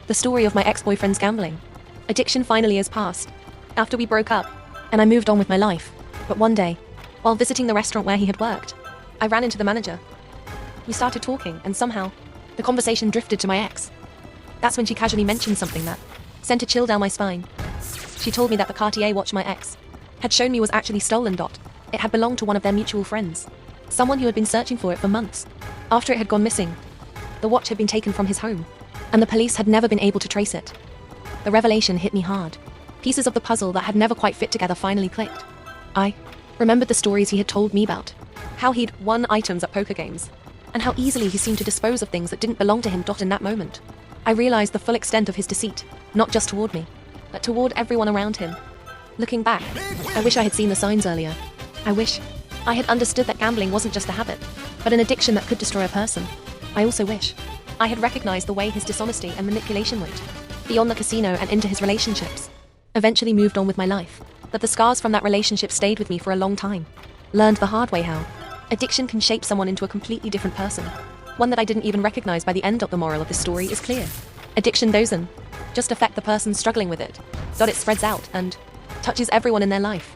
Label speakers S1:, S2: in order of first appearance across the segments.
S1: The story of my ex-boyfriend's gambling addiction finally is past. After we broke up, and I moved on with my life. But one day, while visiting the restaurant where he had worked, I ran into the manager. We started talking, and somehow, the conversation drifted to my ex. That's when she casually mentioned something that sent a chill down my spine. She told me that the Cartier watch my ex had shown me was actually stolen. It had belonged to one of their mutual friends, someone who had been searching for it for months. After it had gone missing, the watch had been taken from his home, and the police had never been able to trace it. The revelation hit me hard. Pieces of the puzzle that had never quite fit together finally clicked. I remembered the stories he had told me about how he'd won items at poker games, and how easily he seemed to dispose of things that didn't belong to him. In that moment, I realized the full extent of his deceit, not just toward me, but toward everyone around him. Looking back, I wish I had seen the signs earlier. I wish I had understood that gambling wasn't just a habit, but an addiction that could destroy a person. I also wish I had recognized the way his dishonesty and manipulation went beyond the casino and into his relationships. Eventually moved on with my life, but the scars from that relationship stayed with me for a long time. Learned the hard way how addiction can shape someone into a completely different person, one that I didn't even recognize by the end. The moral of this story is clear. Addiction doesn't just affect the person struggling with it. It spreads out and touches everyone in their life.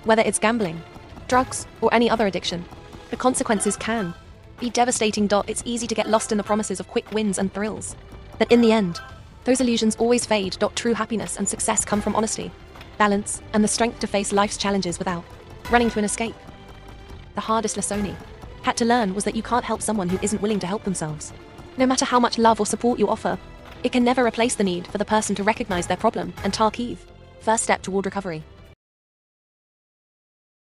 S1: Whether it's gambling, drugs, or any other addiction, the consequences can be devastating. It's easy to get lost in the promises of quick wins and thrills, but in the end, those illusions always fade. True happiness and success come from honesty, balance, and the strength to face life's challenges without running to an escape. The hardest lesson I had to learn was that you can't help someone who isn't willing to help themselves. No matter how much love or support you offer, it can never replace the need for the person to recognize their problem and take the first step toward recovery.